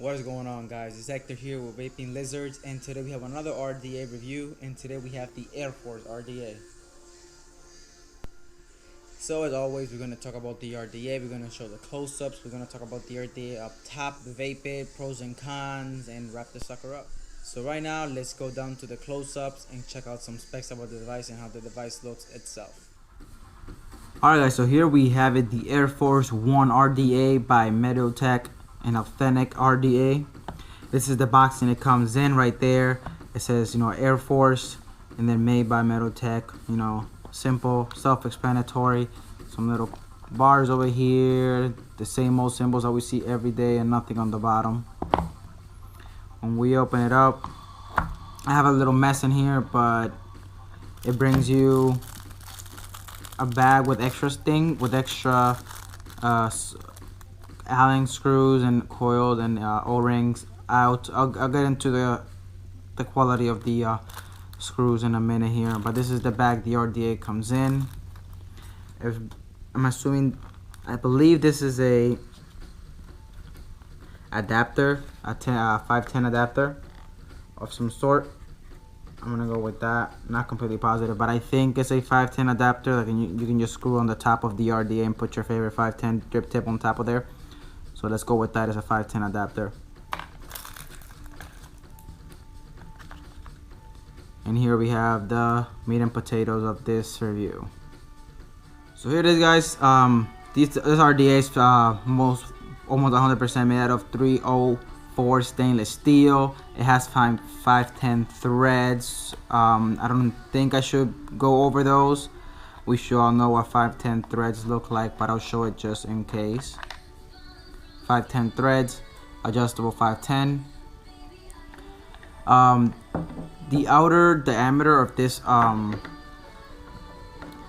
What is going on, guys? It's Hector here with Vapin Lizards, and today we have another RDA review, and today we have the Air Force RDA. So as always, we're going to talk about the RDA, we're going to show the close-ups, we're going to talk about the RDA up top, the Vapin, pros and cons, and wrap the sucker up. So right now, let's go down to the close-ups and check out some specs about the device and how the device looks itself. Alright guys, so here we have it, the Air Force 1 RDA by Medotech, an authentic RDA. This is the box and it comes in right there. It says, Air Force, and then made by Medotech. Simple, self-explanatory. Some little bars over here, the same old symbols that we see every day, and nothing on the bottom. When we open it up, I have a little mess in here, but it brings you a bag with extra Allen screws and coils and O-rings out. I'll get into the quality of the screws in a minute here, but this is the bag the RDA comes in. I believe this is a adapter, a 510 adapter of some sort. I'm gonna go with that. Not completely positive, but I think it's a 510 adapter. Like you can just screw on the top of the RDA and put your favorite 510 drip tip on top of there. So let's go with that as a 510 adapter. And here we have the meat and potatoes of this review. So here it is, guys. This RDA is almost 100% made out of 304 stainless steel. It has 510 threads. I don't think I should go over those. We should all know what 510 threads look like, but I'll show it just in case. 510 threads, adjustable 510. The outer diameter of this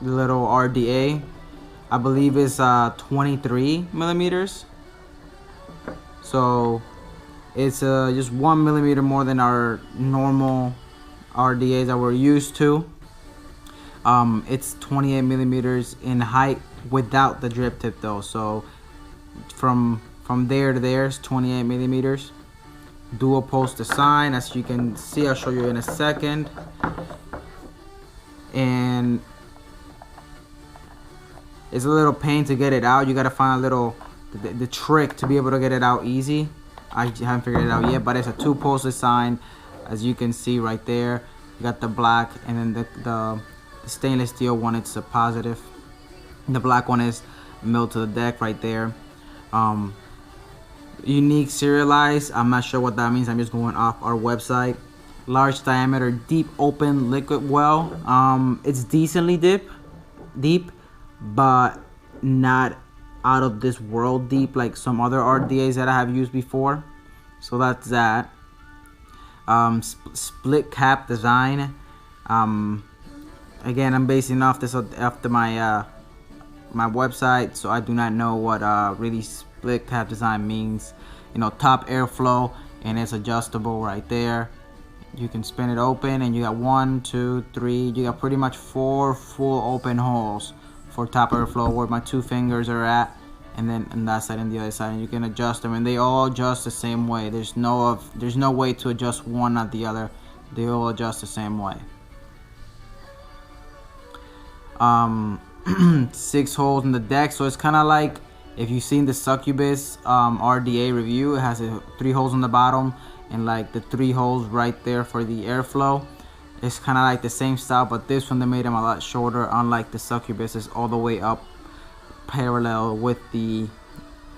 little RDA, I believe, is 23 millimeters. So it's just 1 millimeter more than our normal RDAs that we're used to. It's 28 millimeters in height without the drip tip though. So from there to there is 28 millimeters. Dual post design, as you can see. I'll show you in a second. And it's a little pain to get it out. You gotta find a little the trick to be able to get it out easy. I haven't figured it out yet, but it's a two post design, as you can see right there. You got the black, and then the stainless steel one, it's a positive. The black one is milled to the deck right there. Unique serialized, I'm not sure what that means. I'm just going off our website. Large diameter deep open liquid well. It's decently deep, but not out of this world deep like some other RDAs that I have used before. So that's that. Split cap design. Again, I'm basing off this after my website, so I do not know what really split cap design means. Top airflow, and it's adjustable right there. You can spin it open, and you got 1, 2, 3. You got pretty much 4 full open holes for top airflow, where my 2 fingers are at, and then on that side and the other side. And you can adjust them, and they all adjust the same way. There's no way to adjust one or the other. They all adjust the same way. 6 holes in the deck, so it's kind of like if you've seen the Succubus RDA review. It has 3 holes on the bottom and like the 3 holes right there for the airflow. It's kind of like the same style, but this one, they made them a lot shorter, unlike the Succubus is all the way up parallel with the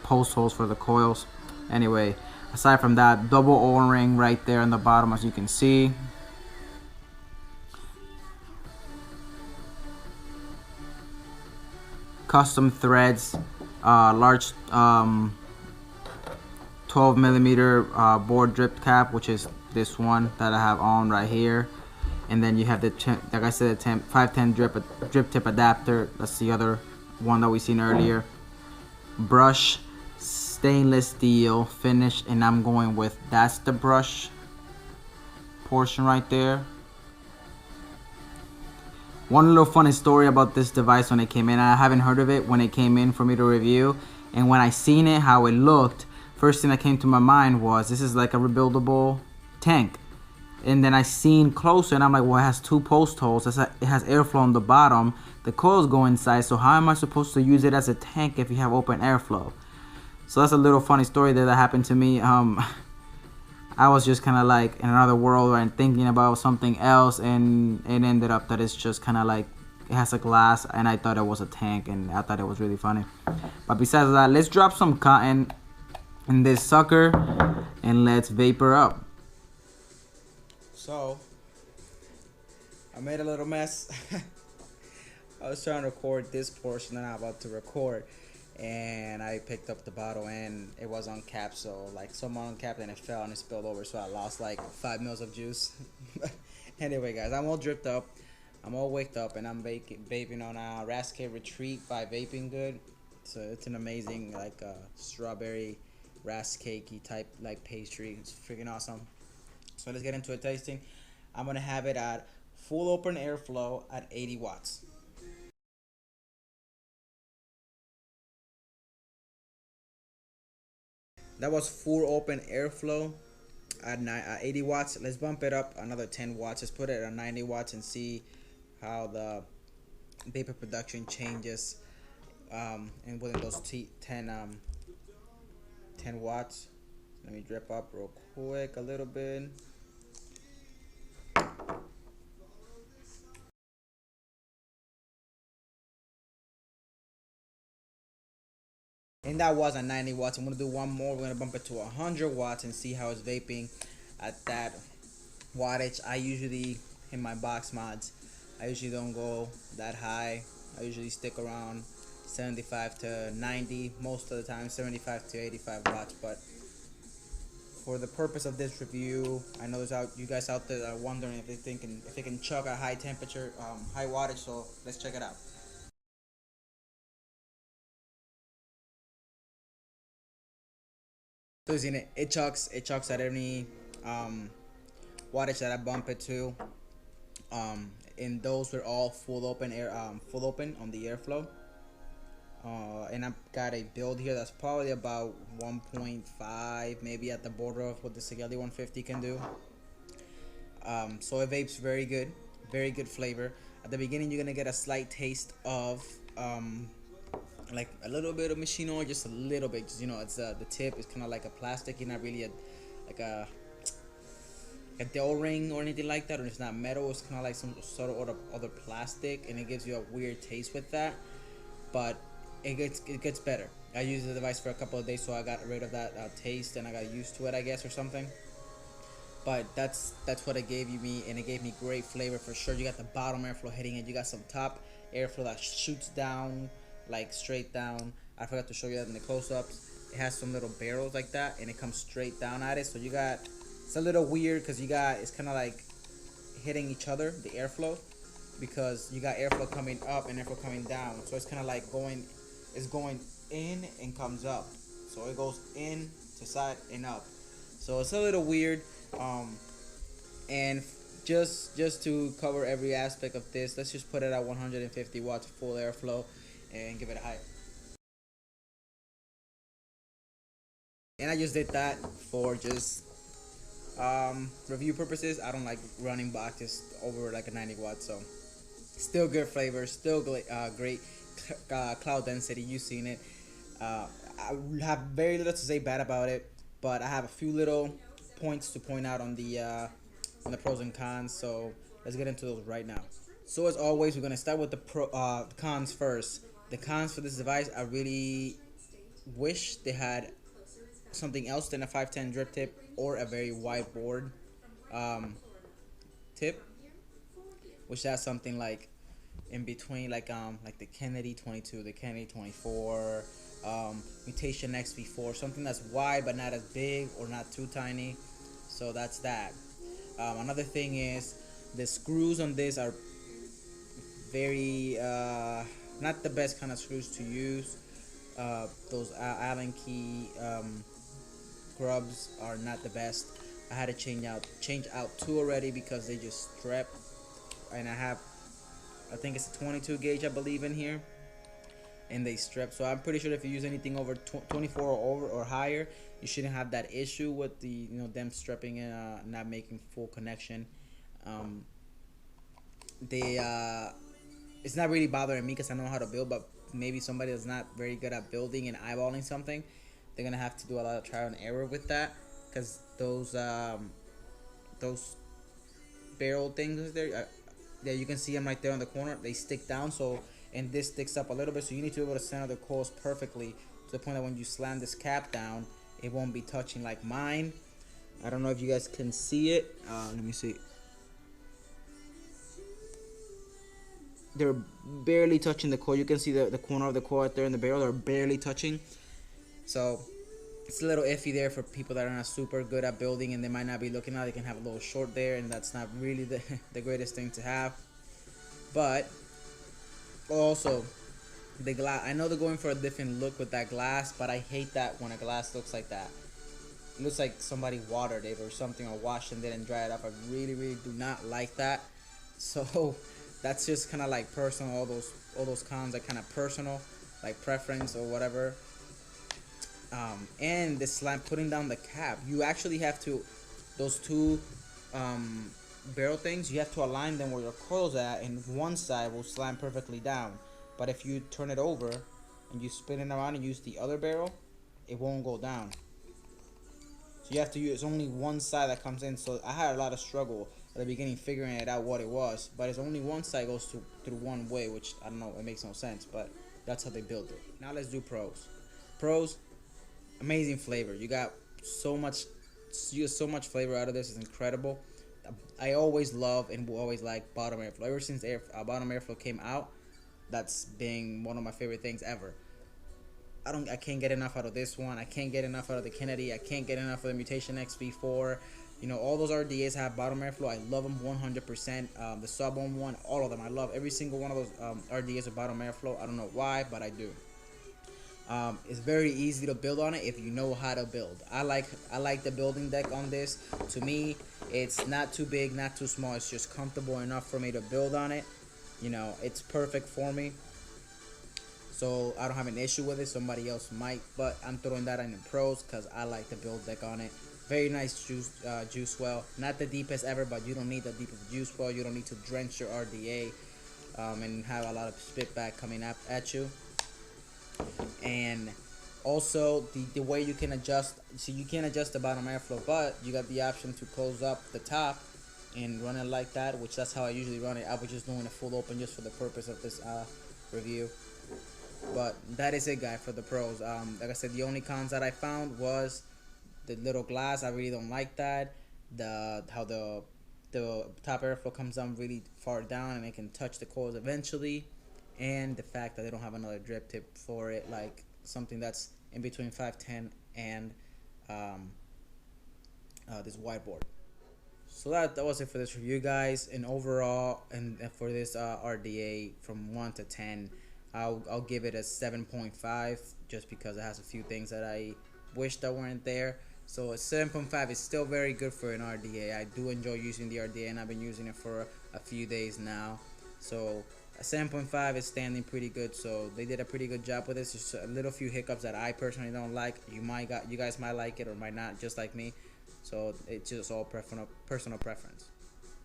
post holes for the coils. Anyway, aside from that, double O-ring right there on the bottom, as you can see. Custom threads, large 12 millimeter board drip cap, which is this one that I have on right here. And then you have the, like I said, the 510 drip tip adapter. That's the other one that we seen earlier. Brush, stainless steel finish, and I'm going with, that's the brush portion right there. One little funny story about this device when it came in. I haven't heard of it when it came in for me to review, and when I seen it, how it looked, first thing that came to my mind was this is like a rebuildable tank. And then I seen closer and I'm like, well, it has two post holes. It has airflow on the bottom. The coils go inside, so how am I supposed to use it as a tank if you have open airflow? So that's a little funny story there that happened to me. I was just kind of like in another world and thinking about something else, and it ended up that it's just kind of like it has a glass, and I thought it was a tank, and I thought it was really funny. But besides that, let's drop some cotton in this sucker and let's vapor up. So I made a little mess. I was trying to record this portion that I'm about to record, and I picked up the bottle and it was uncapped, so like someone uncapped and it fell and it spilled over, so I lost like 5 mils of juice. Anyway guys, I'm all dripped up, I'm all waked up, and I'm vaping on Rascade Retreat by Vapin Good. So it's an amazing like strawberry rascakey type like pastry. It's freaking awesome. So let's get into a tasting. I'm gonna have it at full open airflow at 80 watts. That was full open airflow at 80 watts. Let's bump it up another 10 watts. Let's put it at 90 watts and see how the vapor production changes and within those 10 watts. Let me drip up real quick a little bit. And that was at 90 watts. I'm going to do one more. We're going to bump it to 100 watts and see how it's vaping at that wattage. I usually, in my box mods, I usually don't go that high. I usually stick around 75 to 90, most of the time 75 to 85 watts. But for the purpose of this review, I know there's you guys out there are wondering if they can chug a high temperature, high wattage. So let's check it out. So it chucks at any wattage that I bump it to. And those were all full open on the airflow. And I've got a build here that's probably about 1.5, maybe at the border of what the Sigelli 150 can do. So it vapes very good flavor. At the beginning, you're gonna get a slight taste of like a little bit of machine oil, just a little bit. Just, it's the tip is kind of like a plastic. You're not really like a Dell ring or anything like that, or it's not metal. It's kind of like some sort of other plastic, and it gives you a weird taste with that. But it gets better. I used the device for a couple of days, so I got rid of that taste, and I got used to it, I guess, or something. But that's what it gave me, and it gave me great flavor for sure. You got the bottom airflow hitting it. You got some top airflow that shoots down, like straight down. I forgot to show you that in the close-ups. It has some little barrels like that, and it comes straight down at it. So it's a little weird because it's kind of like hitting each other, the airflow, because you got airflow coming up and airflow coming down. So it's kind of like going in and comes up. So it goes in to side and up. So it's a little weird. And just to cover every aspect of this, let's just put it at 150 watts full airflow and give it a high. And I just did that for just review purposes. I don't like running boxes over like a 90 watts. So still good flavor, still great cloud density. You've seen it. I have very little to say bad about it, but I have a few little points to point out on the pros and cons. So let's get into those right now. So as always, we're gonna start with the cons first. The cons for this device, I really wish they had something else than a 510 drip tip or a very wide board tip, which has something like in between, like the Kennedy 22, the Kennedy 24, Mutation XV4, something that's wide but not as big or not too tiny. So that's that. Another thing is the screws on this are very not the best kind of screws to use. Those Allen key grubs are not the best. I had to change out two already because they just stripped. And I think it's a 22 gauge, I believe, in here. and they strip. So I'm pretty sure if you use anything over 24 or over or higher, you shouldn't have that issue with the them stripping and not making full connection. Um, they It's not really bothering me because I know how to build, but maybe somebody that's not very good at building and eyeballing something, they're gonna have to do a lot of trial and error with that, because those barrel things there, yeah, you can see them right there on the corner. They stick down, so, and this sticks up a little bit, so you need to be able to center the coils perfectly to the point that when you slam this cap down, it won't be touching like mine. I don't know if you guys can see it. Let me see. They're barely touching the coil. You can see the corner of the coil right there in the barrel. They're barely touching. So it's a little iffy there for people that are not super good at building and they might not be looking at it. They can have a little short there, and that's not really the greatest thing to have. But also the glass, I know they're going for a different look with that glass, but I hate that when a glass looks like that. It looks like somebody watered it or something, or washed and didn't dry it up. I really do not like that. So that's just kind of like personal. All those cons are kind of personal, like preference or whatever. And the slam, putting down the cap, you actually have to, those two barrel things, you have to align them where your coil's at, and one side will slam perfectly down. But if you turn it over and you spin it around and use the other barrel, it won't go down. So you have to use only one side that comes in. So I had a lot of struggle at the beginning figuring it out what it was, but it's only one side goes through one way, which I don't know, it makes no sense, but that's how they built it. Now let's do pros. Pros, amazing flavor. You got so much flavor out of this. It's incredible. I always love and will always like bottom airflow. Ever since bottom airflow came out, that's been one of my favorite things ever. I can't get enough out of this one. I can't get enough out of the Kennedy. I can't get enough of the Mutation XV4. All those RDAs have bottom airflow. I love them 100%. The Sawbone one, all of them. I love every single one of those RDAs with bottom airflow. I don't know why, but I do. It's very easy to build on it if you know how to build. I like the building deck on this. To me, it's not too big, not too small. It's just comfortable enough for me to build on it. It's perfect for me. So I don't have an issue with it. Somebody else might, but I'm throwing that in the pros because I like the build deck on it. Very nice juice well. Not the deepest ever, but you don't need the deepest juice well. You don't need to drench your RDA and have a lot of spit back coming at you. And also the way you can adjust, so you can't adjust the bottom airflow, but you got the option to close up the top and run it like that, which that's how I usually run it. I was just doing a full open just for the purpose of this review. But that is it, guys, for the pros. Like I said, the only cons that I found was the little glass. I really don't like that. How the top airflow comes down really far down and it can touch the coils eventually, and the fact that they don't have another drip tip for it, like something that's in between 510 and this whiteboard. So that was it for this review, guys. And overall, and for this RDA from 1 to 10, I'll give it a 7.5 just because it has a few things that I wish that weren't there. So a 7.5 is still very good for an RDA. I do enjoy using the RDA, and I've been using it for a few days now. So a 7.5 is standing pretty good. So they did a pretty good job with this. Just a little few hiccups that I personally don't like. You guys might like it or might not, just like me. So it's just all personal preference.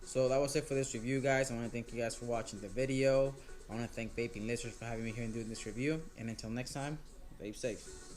So that was it for this review, guys. I want to thank you guys for watching the video. I want to thank Vapin listeners for having me here and doing this review. And until next time, vape safe.